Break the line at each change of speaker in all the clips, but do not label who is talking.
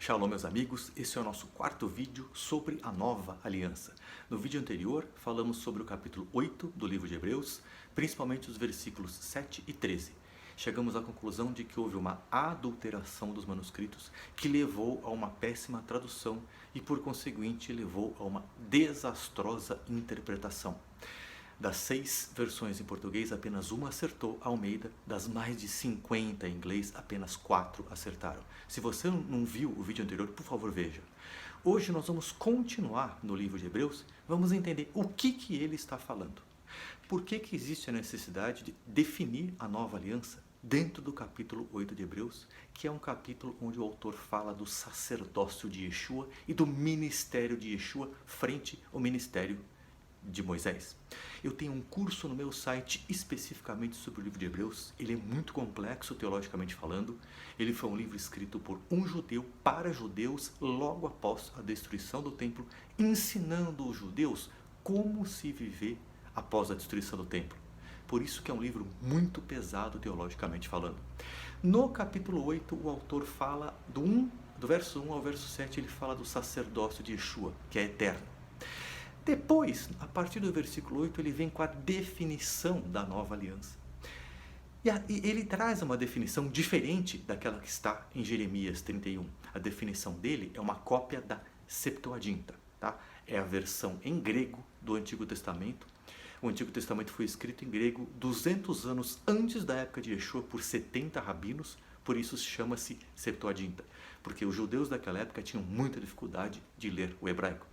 Shalom, meus amigos, esse é o nosso quarto vídeo sobre a nova aliança. No vídeo anterior, falamos sobre o capítulo 8 do livro de Hebreus, principalmente os versículos 7 e 13. Chegamos à conclusão de que houve uma adulteração dos manuscritos que levou a uma péssima tradução e, por conseguinte, levou a uma desastrosa interpretação. Das 6 versões em português, apenas uma acertou, a Almeida. Das mais de 50 em inglês, apenas 4 acertaram. Se você não viu o vídeo anterior, por favor, veja. Hoje nós vamos continuar no livro de Hebreus, vamos entender o que ele está falando. Por que existe a necessidade de definir a nova aliança dentro do capítulo 8 de Hebreus, que é um capítulo onde o autor fala do sacerdócio de Yeshua e do ministério de Yeshua frente ao ministério de Moisés. Eu tenho um curso no meu site especificamente sobre o livro de Hebreus. Ele é muito complexo teologicamente falando. Ele foi um livro escrito por um judeu para judeus logo após a destruição do templo, ensinando os judeus como se viver após a destruição do templo. Por isso que é um livro muito pesado teologicamente falando. No capítulo 8, o autor fala do verso 1 ao verso 7, ele fala do sacerdócio de Yeshua, que é eterno. Depois, a partir do versículo 8, ele vem com a definição da nova aliança. E ele traz uma definição diferente daquela que está em Jeremias 31. A definição dele é uma cópia da Septuaginta. Tá? É a versão em grego do Antigo Testamento. O Antigo Testamento foi escrito em grego 200 anos antes da época de Yeshua por 70 rabinos, por isso chama-se Septuaginta, porque os judeus daquela época tinham muita dificuldade de ler o hebraico.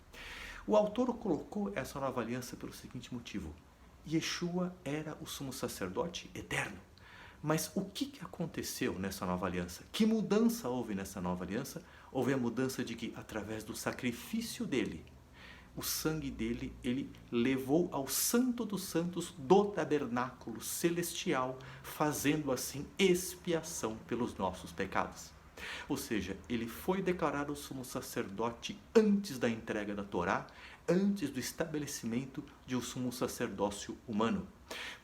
O autor colocou essa nova aliança pelo seguinte motivo: Yeshua era o sumo sacerdote eterno. Mas o que aconteceu nessa nova aliança? Que mudança houve nessa nova aliança? Houve a mudança de que, através do sacrifício dele, o sangue dele, ele levou ao Santo dos Santos do tabernáculo celestial, fazendo assim expiação pelos nossos pecados. Ou seja, ele foi declarado sumo sacerdote antes da entrega da Torá, antes do estabelecimento de um sumo sacerdócio humano.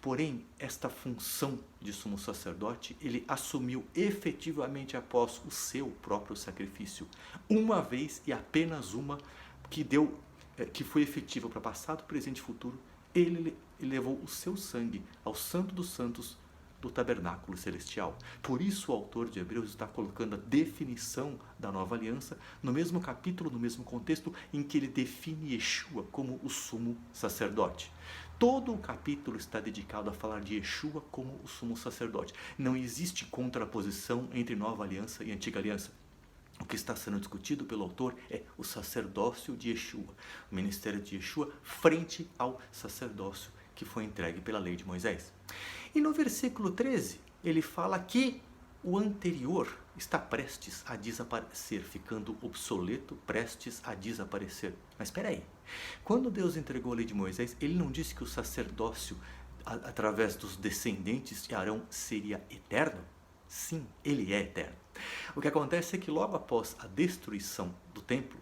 Porém, esta função de sumo sacerdote, ele assumiu efetivamente após o seu próprio sacrifício. Uma vez e apenas uma que foi efetiva para passado, presente e futuro. Ele levou o seu sangue ao Santo dos Santos do tabernáculo celestial. Por isso o autor de Hebreus está colocando a definição da nova aliança no mesmo capítulo, no mesmo contexto em que ele define Yeshua como o sumo sacerdote. Todo o capítulo está dedicado a falar de Yeshua como o sumo sacerdote. Não existe contraposição entre nova aliança e antiga aliança. O que está sendo discutido pelo autor é o sacerdócio de Yeshua, o ministério de Yeshua frente ao sacerdócio que foi entregue pela lei de Moisés. E no versículo 13, ele fala que o anterior está prestes a desaparecer, ficando obsoleto, prestes a desaparecer. Mas espera aí, quando Deus entregou a lei de Moisés, ele não disse que o sacerdócio, através dos descendentes de Arão, seria eterno? Sim, ele é eterno. O que acontece é que logo após a destruição do templo,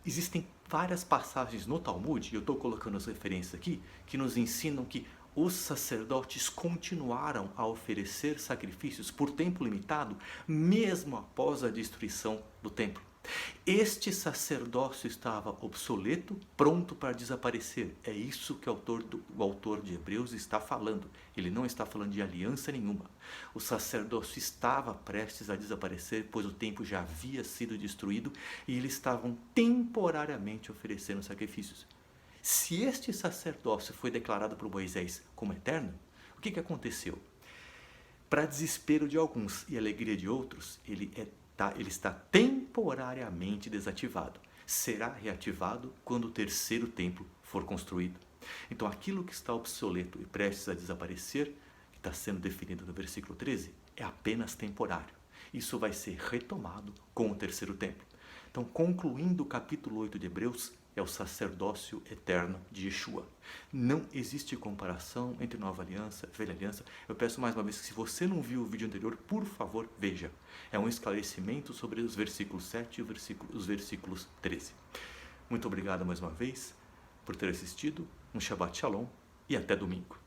existem várias passagens no Talmud, e eu estou colocando as referências aqui, que nos ensinam que os sacerdotes continuaram a oferecer sacrifícios por tempo limitado, mesmo após a destruição do templo. Este sacerdócio estava obsoleto, pronto para desaparecer. É isso que o autor de Hebreus está falando. Ele não está falando de aliança nenhuma. O sacerdócio estava prestes a desaparecer, pois o templo já havia sido destruído e eles estavam temporariamente oferecendo sacrifícios. Se este sacerdócio foi declarado por Moisés como eterno, o que aconteceu? Para desespero de alguns e alegria de outros, ele está temporariamente desativado. Será reativado quando o terceiro templo for construído. Então aquilo que está obsoleto e prestes a desaparecer, que está sendo definido no versículo 13, é apenas temporário. Isso vai ser retomado com o terceiro templo. Então, concluindo o capítulo 8 de Hebreus, é o sacerdócio eterno de Yeshua. Não existe comparação entre nova aliança e velha aliança. Eu peço mais uma vez que, se você não viu o vídeo anterior, por favor, veja. É um esclarecimento sobre os versículos 7 e os versículos 13. Muito obrigado mais uma vez por ter assistido. Um Shabbat Shalom e até domingo.